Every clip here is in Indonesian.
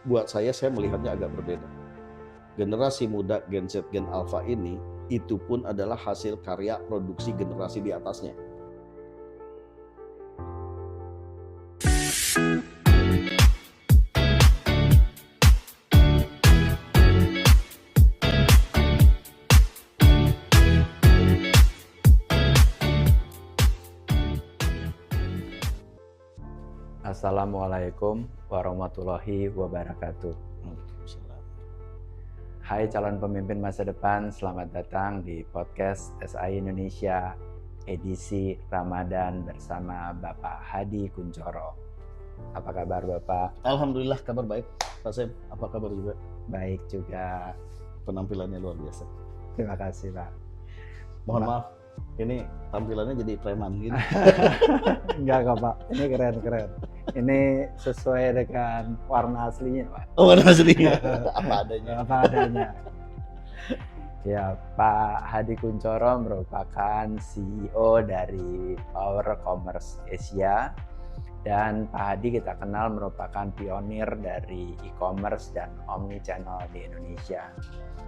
Buat saya melihatnya agak berbeda. Generasi muda Gen Z, Gen Alpha ini itu pun adalah hasil karya produksi generasi di atasnya. Assalamualaikum warahmatullahi wabarakatuh. Hai calon pemimpin masa depan, selamat datang di podcast SI Indonesia edisi Ramadan bersama Bapak Hadi Kuncoro. Apa kabar Bapak? Alhamdulillah kabar baik. Pak Sem, apa kabar juga? Baik juga. Penampilannya luar biasa. Terima kasih Pak. Mohon maaf, ini tampilannya jadi preman gitu. Enggak kok Pak, ini keren. Ini sesuai dengan warna aslinya Pak. Oh, warna aslinya. Apa adanya. Apa adanya. Ya, Pak Hadi Kuncoro merupakan CEO dari Power Commerce Asia, dan Pak Hadi kita kenal merupakan pionir dari e-commerce dan omni-channel di Indonesia.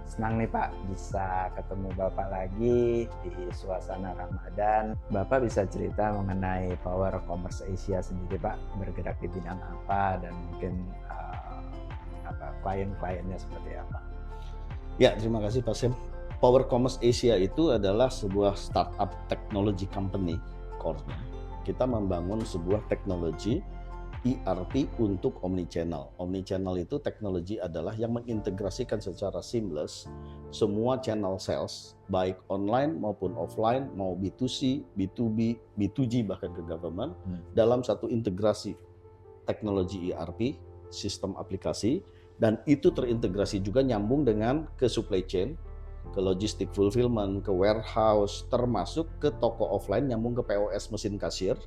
Senang nih Pak bisa ketemu Bapak lagi di suasana Ramadan. Bapak bisa cerita mengenai Power Commerce Asia sendiri Pak, bergerak di bidang apa dan mungkin klien-kliennya seperti apa? Ya, terima kasih Pak Sem. Power Commerce Asia itu adalah sebuah startup technology company core-nya. Kita membangun sebuah teknologi ERP untuk omnichannel. Omnichannel itu teknologi adalah yang mengintegrasikan secara seamless semua channel sales, baik online maupun offline, mau B2C, B2B, B2G bahkan ke government, dalam satu integrasi teknologi ERP, sistem aplikasi, dan itu terintegrasi juga nyambung dengan ke supply chain, ke logistik fulfillment, ke warehouse, termasuk ke toko offline, nyambung ke POS mesin kasir,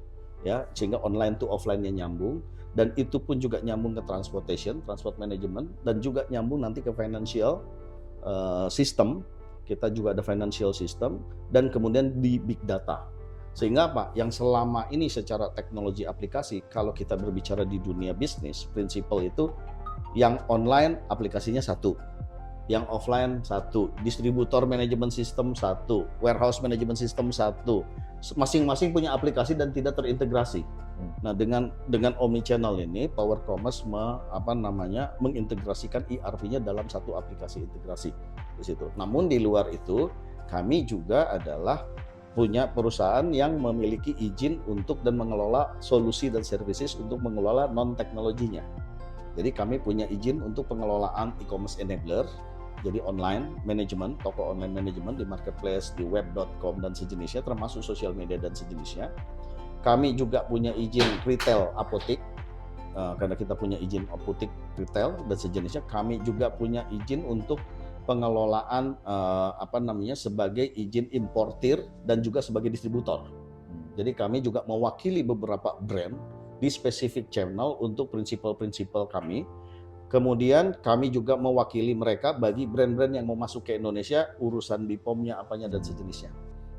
ya, sehingga online to offline-nya nyambung, dan itu pun juga nyambung ke transport management, dan juga nyambung nanti ke financial system. Kita juga ada financial system, dan kemudian di big data. Sehingga apa? Yang selama ini secara teknologi aplikasi, kalau kita berbicara di dunia bisnis, prinsipal itu yang online aplikasinya satu, yang offline satu, distributor management system satu, warehouse management system satu, masing-masing punya aplikasi dan tidak terintegrasi. Nah, dengan omnichannel ini Power Commerce mengintegrasikan ERP-nya dalam satu aplikasi integrasi di situ. Namun di luar itu kami juga adalah punya perusahaan yang memiliki izin untuk dan mengelola solusi dan services untuk mengelola non-teknologinya. Jadi kami punya izin untuk pengelolaan e-commerce enabler, jadi online management, toko online management di marketplace, di web.com dan sejenisnya, termasuk sosial media dan sejenisnya. Kami juga punya izin retail apotek, karena kita punya izin apotek retail dan sejenisnya. Kami juga punya izin untuk pengelolaan sebagai izin importir dan juga sebagai distributor. Jadi kami juga mewakili beberapa brand di spesifik channel untuk prinsipal-prinsipal kami. Kemudian kami juga mewakili mereka bagi brand-brand yang mau masuk ke Indonesia, urusan BPOM-nya apanya dan sejenisnya.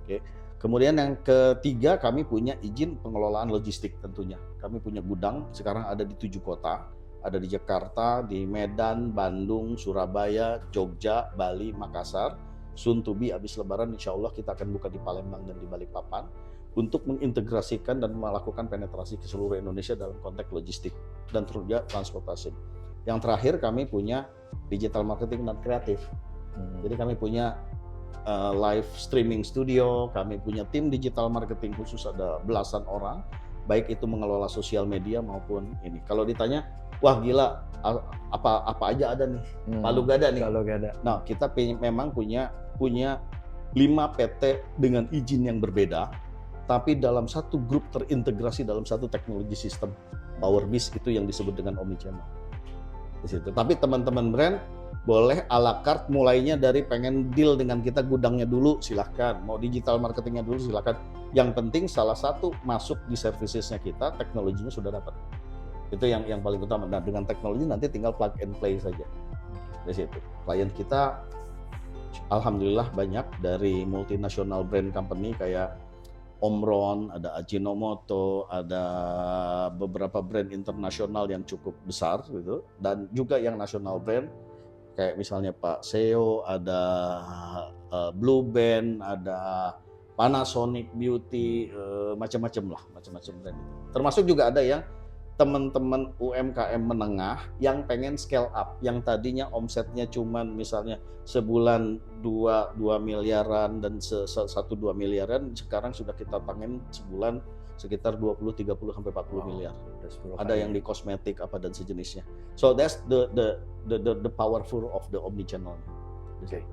Oke. Kemudian yang ketiga, kami punya izin pengelolaan logistik tentunya. Kami punya gudang, sekarang ada di 7 kota. Ada di Jakarta, di Medan, Bandung, Surabaya, Jogja, Bali, Makassar. Soon to be habis Lebaran insya Allah kita akan buka di Palembang dan di Balikpapan untuk mengintegrasikan dan melakukan penetrasi ke seluruh Indonesia dalam konteks logistik dan juga transportasi. Yang terakhir kami punya digital marketing dan kreatif. Jadi kami punya live streaming studio, kami punya tim digital marketing khusus ada belasan orang, baik itu mengelola sosial media maupun ini. Kalau ditanya, wah gila, apa aja ada nih, Palu Gada nih. Palu Gada. Nah, kita memang punya 5 PT dengan izin yang berbeda, tapi dalam satu grup terintegrasi dalam satu teknologi sistem. PowerBiz itu yang disebut dengan omnichannel. Di situ. Tapi teman-teman brand boleh à la carte, mulainya dari pengen deal dengan kita gudangnya dulu silahkan, mau digital marketingnya dulu silahkan. Yang penting salah satu masuk di servicesnya kita, teknologinya sudah dapat. Itu yang paling utama. Nah, dengan teknologi nanti tinggal plug and play saja. Di situ. Klien kita alhamdulillah banyak dari multinasional brand company kayak Omron, ada Ajinomoto, ada beberapa brand internasional yang cukup besar gitu, dan juga yang nasional brand kayak misalnya Pak Seo, ada Blue Band, ada Panasonic Beauty, macam-macam lah, macam-macam brand itu. Termasuk juga ada yang teman-teman UMKM menengah yang pengen scale up, yang tadinya omsetnya cuman misalnya sebulan 2 miliaran dan 1-2 miliaran, sekarang sudah kita tangin sebulan sekitar 20, 30 sampai 40 miliar. Ada yang di kosmetik apa dan sejenisnya. So that's the powerful of the omnichannel. Oke.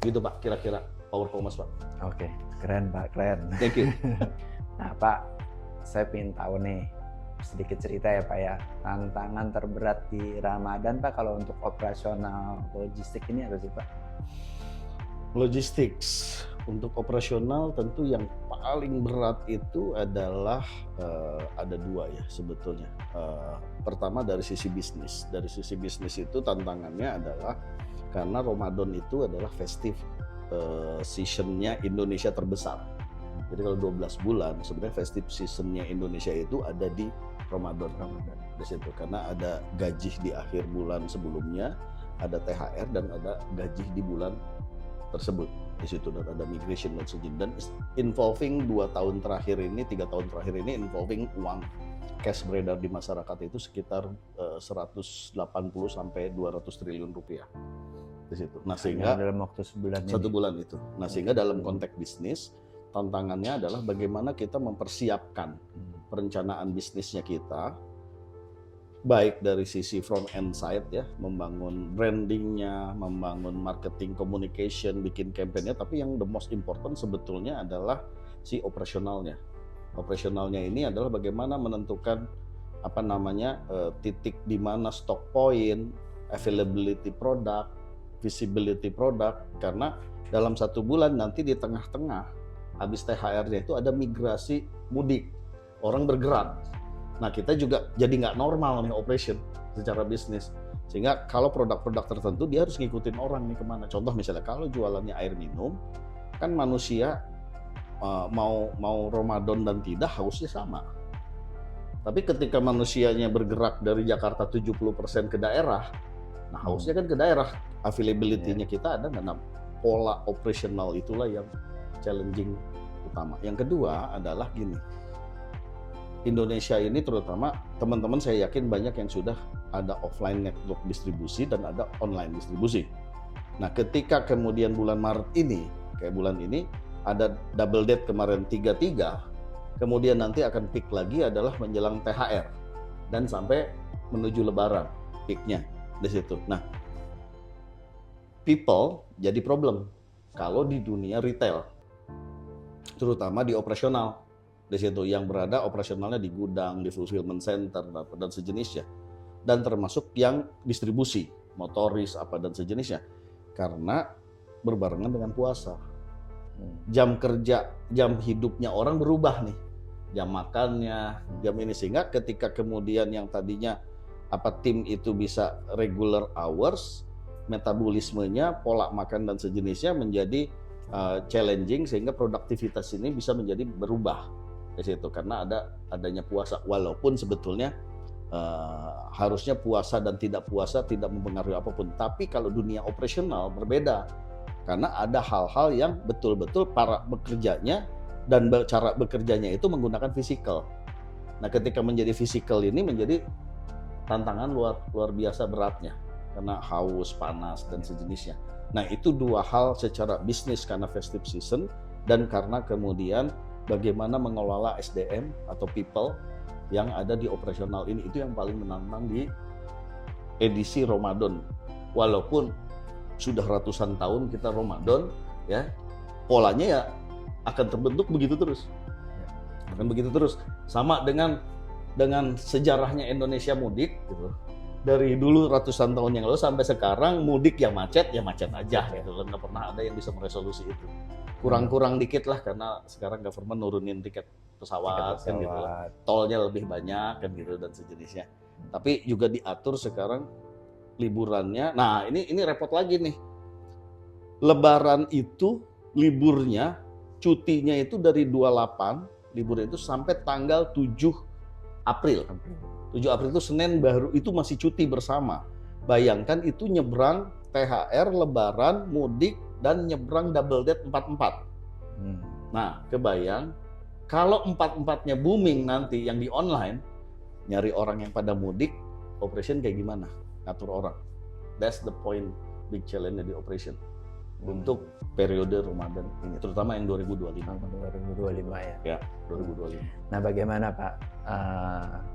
Gitu Pak, kira-kira power commerce Pak. Oke, keren Pak, keren. Thank you. Nah Pak, saya ingin tahu nih, sedikit cerita ya Pak ya, tantangan terberat di Ramadan Pak kalau untuk operasional logistik ini apa sih Pak? Logistics untuk operasional tentu yang paling berat itu adalah ada dua ya sebetulnya. Pertama dari sisi bisnis. Dari sisi bisnis itu tantangannya adalah karena Ramadan itu adalah festive seasonnya Indonesia terbesar. Jadi kalau 12 bulan sebenarnya festive seasonnya Indonesia itu ada di Ramadan di situ, karena ada gaji di akhir bulan sebelumnya, ada THR dan ada gaji di bulan tersebut di situ, dan ada migration dan sebagainya, dan involving 2 tahun terakhir ini, 3 tahun terakhir ini involving uang cash beredar di masyarakat itu sekitar 180 sampai 200 triliun rupiah di situ. Nah sehingga dalam waktu sebulan satu bulan itu. Nah sehingga dalam konteks bisnis tantangannya adalah bagaimana kita mempersiapkan perencanaan bisnisnya kita, baik dari sisi front end side ya, membangun brandingnya, membangun marketing communication, bikin campaignnya, tapi yang the most important sebetulnya adalah si operasionalnya. Operasionalnya ini adalah bagaimana menentukan titik di mana stock point, availability product, visibility product, karena dalam 1 bulan nanti di tengah-tengah habis THR-nya itu ada migrasi mudik, orang bergerak. Nah kita juga jadi nggak normal nih operation secara bisnis, sehingga kalau produk-produk tertentu dia harus ngikutin orang nih kemana. Contoh misalnya kalau jualannya air minum, kan manusia mau Ramadan dan tidak hausnya sama. Tapi ketika manusianya bergerak dari Jakarta 70% ke daerah, nah hausnya kan ke daerah, availability-nya kita ada nggak? Nah, pola operasional itulah yang challenging utama. Yang kedua adalah gini, Indonesia ini terutama teman-teman saya yakin banyak yang sudah ada offline network distribusi dan ada online distribusi. Nah ketika kemudian bulan Maret ini, kayak bulan ini ada double date kemarin 33, kemudian nanti akan peak lagi adalah menjelang THR dan sampai menuju Lebaran peaknya di situ. Nah people jadi problem kalau di dunia retail, terutama di operasional di situ, yang berada operasionalnya di gudang, di fulfillment center dan sejenisnya, dan termasuk yang distribusi, motoris apa dan sejenisnya, karena berbarengan dengan puasa. Jam kerja, jam hidupnya orang berubah nih, jam makannya, jam ini, sehingga ketika kemudian yang tadinya tim itu bisa regular hours, metabolismenya, pola makan dan sejenisnya menjadi challenging, sehingga produktivitas ini bisa menjadi berubah di situ karena adanya puasa. Walaupun sebetulnya harusnya puasa dan tidak puasa tidak mempengaruhi apapun, tapi kalau dunia operasional berbeda karena ada hal-hal yang betul-betul para bekerjanya dan cara bekerjanya itu menggunakan fisikal. Nah ketika menjadi fisikal ini menjadi tantangan luar biasa beratnya karena haus, panas dan sejenisnya. Nah itu 2 hal secara bisnis karena festive season, dan karena kemudian bagaimana mengelola SDM atau people yang ada di operasional ini, itu yang paling menantang di edisi Ramadan. Walaupun sudah ratusan tahun kita Ramadan ya, polanya ya akan terbentuk begitu terus. Akan begitu terus. Sama dengan sejarahnya Indonesia mudik gitu. Dari dulu ratusan tahun yang lalu sampai sekarang mudik ya macet aja gitu. Nggak pernah ada yang bisa meresolusi itu. Kurang-kurang dikit lah karena sekarang government nurunin tiket pesawat. Kan gitu. Tolnya lebih banyak kan gitu dan sejenisnya. Tapi juga diatur sekarang liburannya. Nah, ini repot lagi nih. Lebaran itu liburnya cutinya itu dari 28 libur itu sampai tanggal 7 April. 7 April itu Senin baru itu masih cuti bersama. Bayangkan itu nyebrang THR, Lebaran, mudik, dan nyebrang double date 44. Nah, kebayang kalau 44-nya booming nanti yang di online, nyari orang yang pada mudik, operation kayak gimana? Ngatur orang. That's the point, big challenge di operation. Untuk periode Ramadan ini, terutama yang 2025. 2025 ya. Ya, 2025. Nah, bagaimana Pak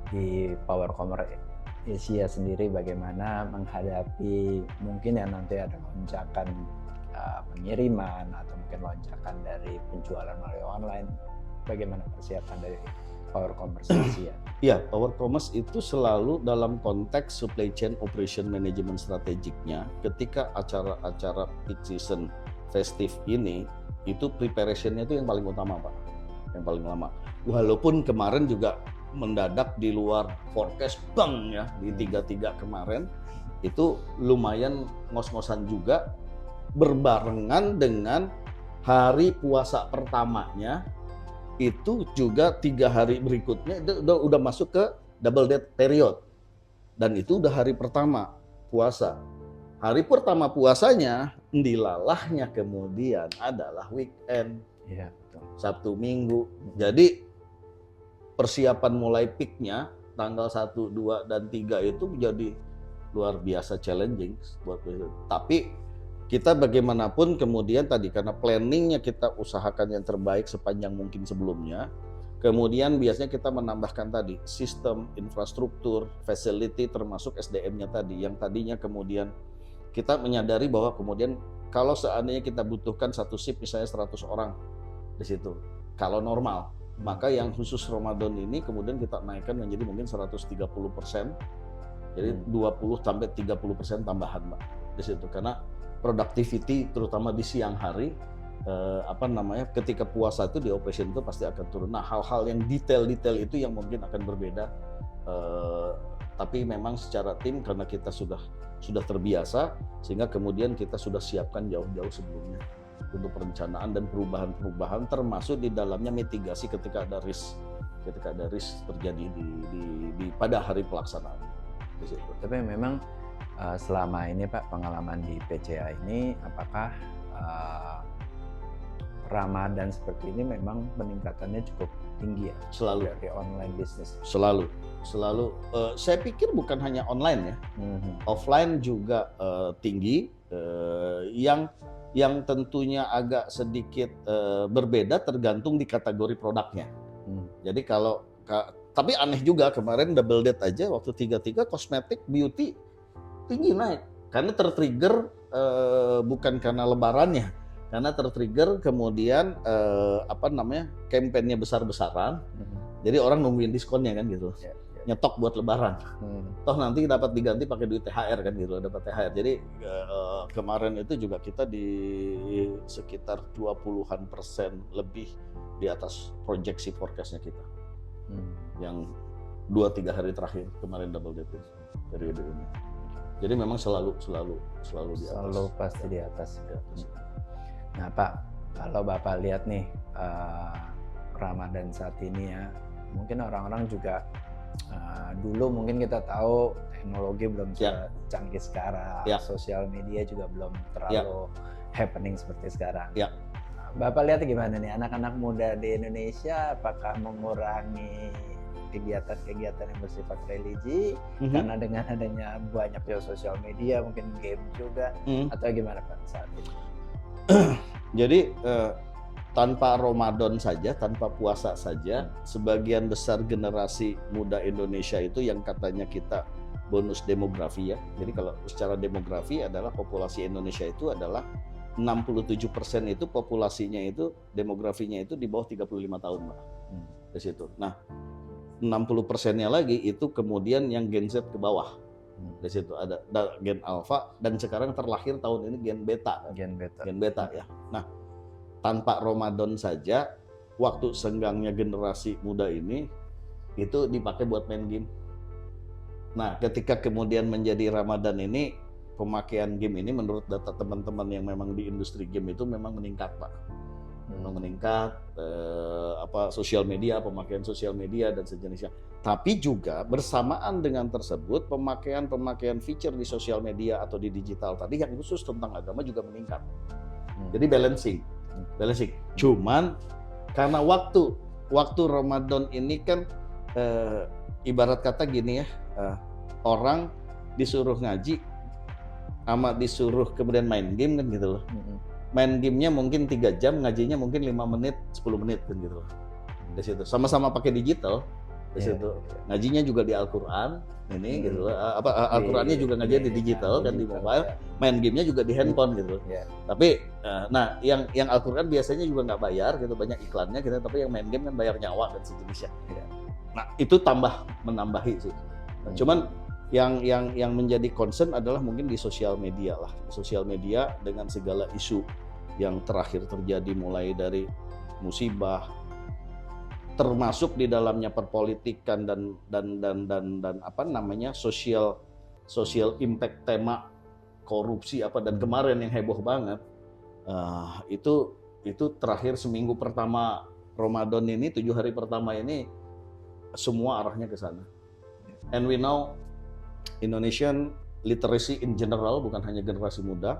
di Power Commerce Asia sendiri bagaimana menghadapi mungkin ya nanti ada lonjakan pengiriman atau mungkin lonjakan dari penjualan melalui online? Bagaimana persiapan dari Power Commerce Asia? Iya, Power Commerce itu selalu dalam konteks supply chain operation management strategiknya. Ketika acara-acara peak season festive ini, itu preparation-nya itu yang paling utama, Pak. Yang paling lama. Walaupun kemarin juga mendadak di luar forecast bang ya, di 33 kemarin, itu lumayan ngos-ngosan juga, berbarengan dengan hari puasa pertamanya, itu juga 3 hari berikutnya itu udah masuk ke double date period, dan itu udah hari pertama puasa. Hari pertama puasanya dilalahnya kemudian adalah weekend, Iya, betul. Sabtu Minggu. Jadi persiapan mulai peaknya tanggal 1, 2, dan 3 itu menjadi luar biasa challenging buat itu. Tapi kita bagaimanapun kemudian tadi karena planningnya kita usahakan yang terbaik sepanjang mungkin sebelumnya. Kemudian biasanya kita menambahkan tadi sistem, infrastruktur, facility termasuk SDM-nya tadi. Yang tadinya kemudian kita menyadari bahwa kemudian kalau seandainya kita butuhkan satu shift misalnya 100 orang di situ. Kalau normal, maka yang khusus Ramadan ini kemudian kita naikkan menjadi mungkin 130%. Jadi 20-30% tambahan, Mbak, di situ. Karena productivity terutama di siang hari ketika puasa itu di operation itu pasti akan turun. Nah, hal-hal yang detail-detail itu yang mungkin akan berbeda, tapi memang secara tim karena kita sudah terbiasa sehingga kemudian kita sudah siapkan jauh-jauh sebelumnya untuk perencanaan dan perubahan-perubahan termasuk di dalamnya mitigasi ketika ada risk terjadi di pada hari pelaksanaan di situ. Tapi memang selama ini Pak pengalaman di PCA ini apakah Ramadan seperti ini memang peningkatannya cukup tinggi ya? Selalu dari online bisnis. Selalu. Saya pikir bukan hanya online ya, offline juga tinggi. Yang tentunya agak sedikit berbeda tergantung di kategori produknya. Jadi tapi aneh juga kemarin double date aja waktu 33 kosmetik beauty tinggi naik karena tertrigger bukan karena lebarannya, karena tertrigger kemudian kampanye besar-besaran. Jadi orang nungguin diskonnya kan gitu, nyetok buat lebaran. Toh nanti dapat diganti pakai duit THR kan gitu, dapat THR. Jadi kemarin itu juga kita di sekitar 20% lebih di atas proyeksi forecastnya kita. Yang 2-3 hari terakhir kemarin double date periode ini. Jadi memang selalu di atas. Selalu pasti di atas. Nah Pak, kalau Bapak lihat nih Ramadan saat ini ya, mungkin orang-orang juga dulu mungkin kita tahu teknologi belum secanggih sekarang, sosial media juga belum terlalu happening seperti sekarang. Bapak lihat gimana nih anak-anak muda di Indonesia, apakah mengurangi kegiatan-kegiatan yang bersifat religi karena dengan adanya banyaknya sosial media, mungkin game juga, atau gimana Pak saat ini? Jadi tanpa Ramadan saja, tanpa puasa saja, sebagian besar generasi muda Indonesia itu yang katanya kita bonus demografi ya. Jadi kalau secara demografi adalah populasi Indonesia itu adalah 67% itu populasinya itu demografinya itu di bawah 35 tahun, Mbak. Di situ. Nah, 60%-nya lagi itu kemudian yang Gen Z ke bawah. Di situ ada Gen Alpha dan sekarang terlahir tahun ini Gen Beta. Gen Beta ya. Nah, tanpa Ramadan saja waktu senggangnya generasi muda ini itu dipakai buat main game. Nah, ketika kemudian menjadi Ramadan ini pemakaian game ini menurut data teman-teman yang memang di industri game itu memang meningkat, Pak. memang meningkat, sosial media, pemakaian sosial media dan sejenisnya. Tapi juga bersamaan dengan tersebut pemakaian feature di sosial media atau di digital tadi yang khusus tentang agama juga meningkat. Jadi balancing. Cuman karena waktu Ramadan ini kan ibarat kata gini ya, orang disuruh ngaji sama disuruh kemudian main game kan gitu loh. Main gamenya mungkin 3 jam, ngajinya mungkin 5 menit, 10 menit kan gitu loh. Di situ sama-sama pakai digital. Di situ ngajinya juga di Al-Qur'an ini gitu loh. Al-Qur'annya juga ngajinya di digital kan, di mobile. Main gamenya juga di handphone gitu. Tapi nah yang Al-Qur'an biasanya juga nggak bayar gitu, banyak iklannya gitu, tapi yang main game kan bayar nyawa dan sejenisnya. Nah, itu menambahi sih. Cuman yang menjadi concern adalah mungkin di sosial media lah. Sosial media dengan segala isu yang terakhir terjadi mulai dari musibah, termasuk di dalamnya perpolitikan dan apa namanya social impact, tema korupsi dan kemarin yang heboh banget, itu terakhir seminggu pertama Ramadan ini, 7 hari pertama ini semua arahnya ke sana. And we know Indonesian literacy in general, bukan hanya generasi muda,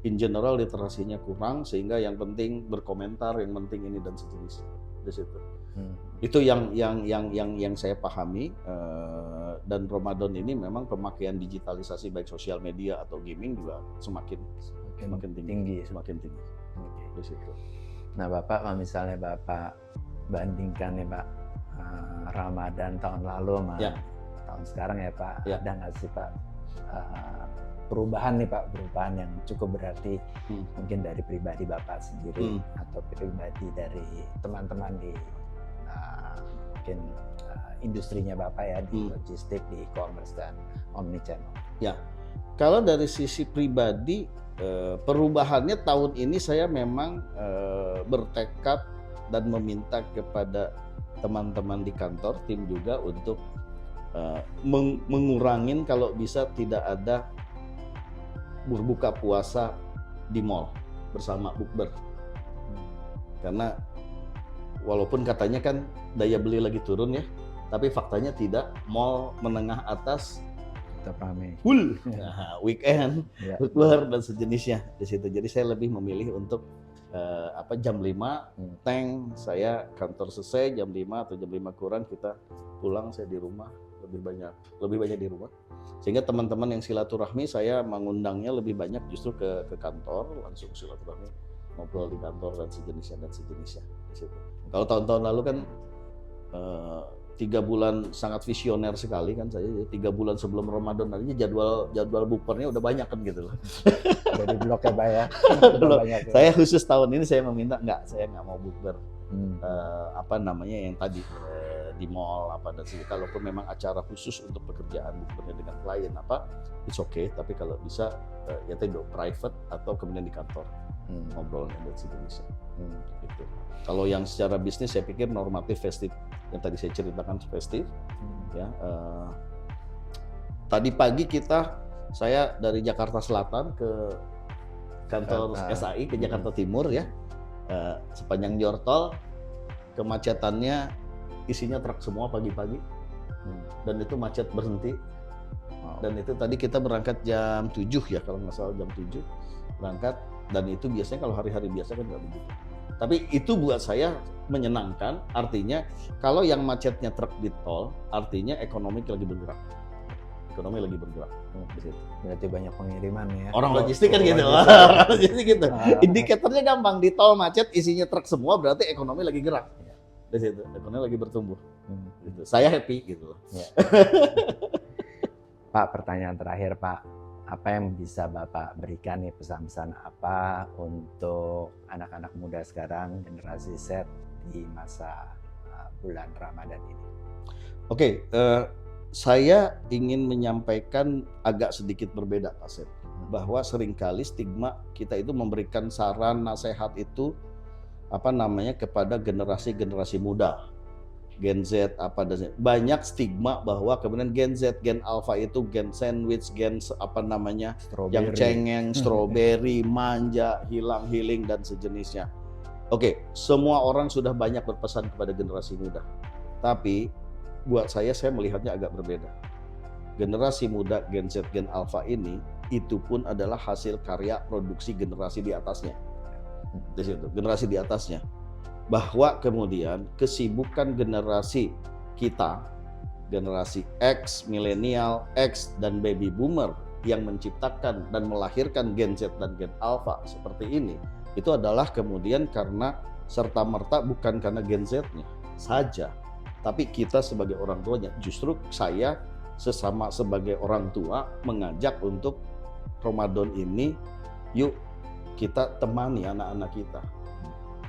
in general literasinya kurang, sehingga yang penting berkomentar, yang penting ini dan sejenisnya di situ. Itu yang saya pahami, dan Ramadan ini memang pemakaian digitalisasi baik sosial media atau gaming juga semakin tinggi. Di situ. Nah, Bapak kalau misalnya Bapak bandingkan nih Pak, Ramadan tahun lalu sama tahun sekarang ya Pak, ada nggak sih Pak perubahan yang cukup berarti, mungkin dari pribadi Bapak sendiri atau pribadi dari teman-teman di mungkin industrinya Bapak ya, di logistik, di e-commerce dan omnichannel? Ya, kalau dari sisi pribadi perubahannya tahun ini saya memang bertekad dan meminta kepada teman-teman di kantor, tim juga untuk mengurangin kalau bisa tidak ada berbuka puasa di mall bersama bukber. Karena walaupun katanya kan daya beli lagi turun ya, tapi faktanya tidak. Mall menengah atas tetap ramai. Full. Weekend, bukber dan sejenisnya di situ. Jadi saya lebih memilih untuk jam 5 tank, saya kantor selesai jam 5 atau jam 5 kurang kita pulang, saya di rumah, lebih banyak di rumah, sehingga teman-teman yang silaturahmi saya mengundangnya lebih banyak justru ke kantor, langsung silaturahmi, ngobrol di kantor dan sejenisnya di situ. Kalau tahun-tahun lalu kan 3 bulan sangat visioner sekali kan saya, 3 bulan sebelum Ramadan aja jadwal bukbernya udah banyak kan gitu loh. Jadi blok ya Pak ya. Saya khusus tahun ini saya meminta saya nggak mau bukber yang tadi di mall dan sebagainya. Kalaupun memang acara khusus untuk pekerjaan bukbernya dengan klien it's okay, tapi kalau bisa ya tadi private atau kemudian di kantor ngobrolnya dan sejenisnya. Gitu. Kalau yang secara bisnis saya pikir normatif festif yang tadi saya ceritakan festif. Ya, tadi pagi saya dari Jakarta Selatan ke kantor SAI ke Jakarta Timur ya, sepanjang Jortol kemacetannya isinya truk semua pagi-pagi, dan itu macet berhenti. Dan itu tadi kita berangkat jam 7 ya kalau nggak salah, jam 7 berangkat, dan itu biasanya kalau hari-hari biasa kan nggak begitu. Tapi itu buat saya menyenangkan, artinya kalau yang macetnya truk di tol, artinya ekonomi lagi bergerak. Di situ. Berarti banyak pengiriman ya. Orang logistik kan gitu. Logistik gitu. Indikatornya gampang, di tol macet isinya truk semua berarti ekonomi lagi gerak. Di situ, ekonomi lagi bertumbuh. Gitu. Saya happy gitu. Ya. Pak, pertanyaan terakhir Pak, apa yang bisa Bapak berikan nih, pesan-pesan apa untuk anak-anak muda sekarang, generasi Z di masa bulan Ramadan ini? Oke, saya ingin menyampaikan agak sedikit berbeda Pak Seth, bahwa seringkali stigma kita itu memberikan saran, nasihat itu kepada generasi muda, Gen Z banyak stigma bahwa kemudian Gen Z, Gen Alpha itu gen sandwich, gen strawberry, yang cengeng, strawberry, manja, hilang-hiling dan sejenisnya. Oke, semua orang sudah banyak berpesan kepada generasi muda. Tapi buat saya melihatnya agak berbeda. Generasi muda, Gen Z, Gen Alpha ini, itu pun adalah hasil karya produksi generasi di atasnya. Di situ, generasi di atasnya. Bahwa kemudian kesibukan generasi kita, generasi X, milenial, X, dan baby boomer yang menciptakan dan melahirkan Gen Z dan Gen Alpha seperti ini, itu adalah kemudian karena serta-merta bukan karena Gen Z-nya saja, tapi kita sebagai orang tuanya. Justru saya sesama sebagai orang tua mengajak untuk Ramadan ini, yuk kita temani anak-anak kita.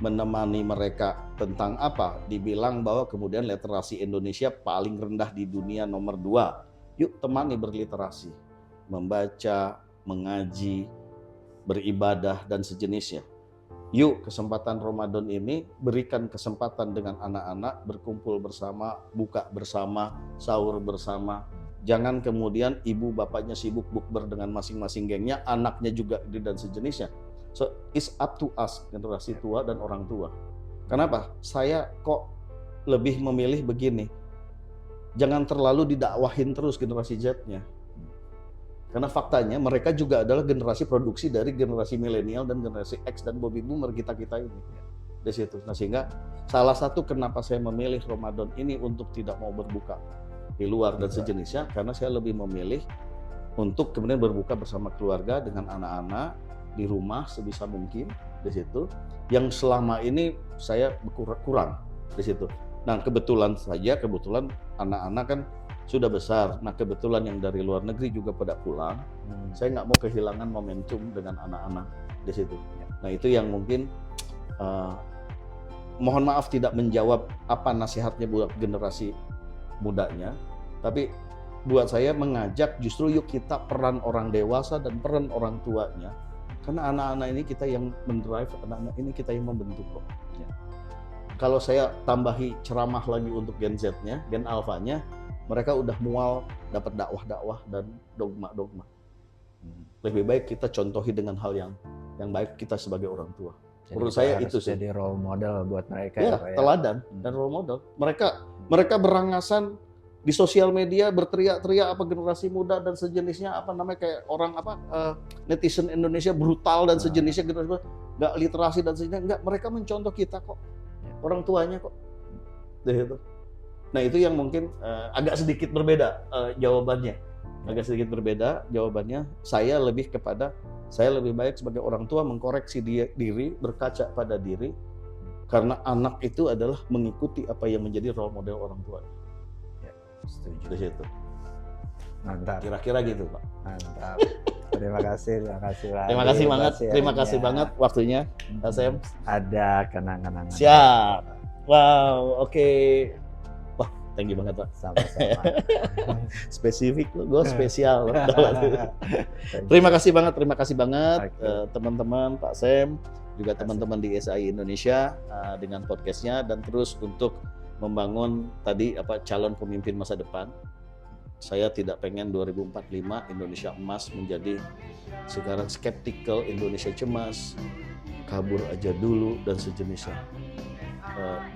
Menemani mereka tentang apa? Dibilang bahwa kemudian literasi Indonesia paling rendah di dunia nomor 2. Yuk temani berliterasi, membaca, mengaji, beribadah, dan sejenisnya. Yuk kesempatan Ramadan ini berikan kesempatan dengan anak-anak berkumpul bersama, buka bersama, sahur bersama. Jangan kemudian ibu bapaknya sibuk bukber dengan masing-masing gengnya, anaknya juga dan sejenisnya. So it's up to us, generasi tua dan orang tua. Kenapa? Saya kok lebih memilih begini. Jangan terlalu didakwahin terus generasi Z-nya. Karena faktanya mereka juga adalah generasi produksi dari generasi milenial dan generasi X dan baby boomer kita-kita ini. Di situ. Nah, sehingga salah satu kenapa saya memilih Ramadan ini untuk tidak mau berbuka di luar dan sejenisnya, karena saya lebih memilih untuk kemudian berbuka bersama keluarga dengan anak-anak di rumah sebisa mungkin di situ. Yang selama ini saya kurang di situ. Nah, kebetulan anak-anak kan sudah besar. Nah, kebetulan yang dari luar negeri juga pada pulang. Saya nggak mau kehilangan momentum dengan anak-anak di situ. Nah, itu yang mungkin mohon maaf tidak menjawab apa nasihatnya buat generasi mudanya, tapi buat saya mengajak justru yuk kita peran orang dewasa dan peran orang tuanya. Karena anak-anak ini kita yang mendrive, anak-anak ini kita yang membentuk kok. Ya. Kalau saya tambahi ceramah lagi untuk Gen Z-nya, Gen Alpha-nya, mereka udah mual dapat dakwah-dakwah dan dogma-dogma. Lebih baik kita contohi dengan hal yang baik kita sebagai orang tua. Jadi menurut saya itu sih. Jadi role model buat mereka ya, teladan dan role model. Mereka berangasan di sosial media berteriak-teriak apa generasi muda dan sejenisnya, apa namanya kayak orang netizen Indonesia brutal dan sejenisnya, generasi nggak literasi dan sejenisnya. Nggak, mereka mencontoh kita kok, orang tuanya kok. Gitu. Nah, itu yang mungkin agak sedikit berbeda jawabannya. Agak sedikit berbeda jawabannya. Saya lebih baik sebagai orang tua mengkoreksi diri, berkaca pada diri, karena anak itu adalah mengikuti apa yang menjadi role model orang tua. Ya, setuju. Di situ. Mantap. Kira-kira gitu, Pak. Mantap. Terima kasih Pak. Terima kasih banget waktunya, Pak Sam. Ada kenang-kenangan. Siap. Wow, oke. Wah, thank you banget, Pak. Sama-sama. Spesifik loh, gue spesial. Terima kasih banget teman-teman, Pak Sam, juga teman-teman di SAI Indonesia dengan podcastnya, dan terus untuk membangun tadi calon pemimpin masa depan. Saya tidak pengen 2045 Indonesia emas menjadi sekarang skeptical, Indonesia cemas, kabur aja dulu dan sejenisnya.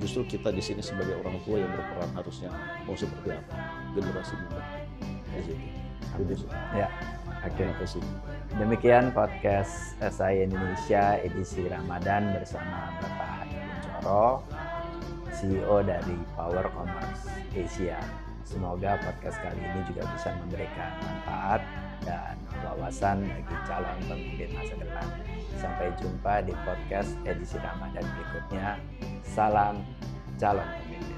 Justru kita di sini sebagai orang tua yang berperan harusnya mau seperti apa generasi muda di situ. Ya, oke. Demikian podcast SAI Indonesia edisi Ramadan bersama Bapak Hadi Kunchoro, CEO dari Power Commerce Asia. Semoga podcast kali ini juga bisa memberikan manfaat dan wawasan bagi calon pemimpin masa depan. Sampai jumpa di podcast edisi Ramadan berikutnya. Salam calon pemimpin.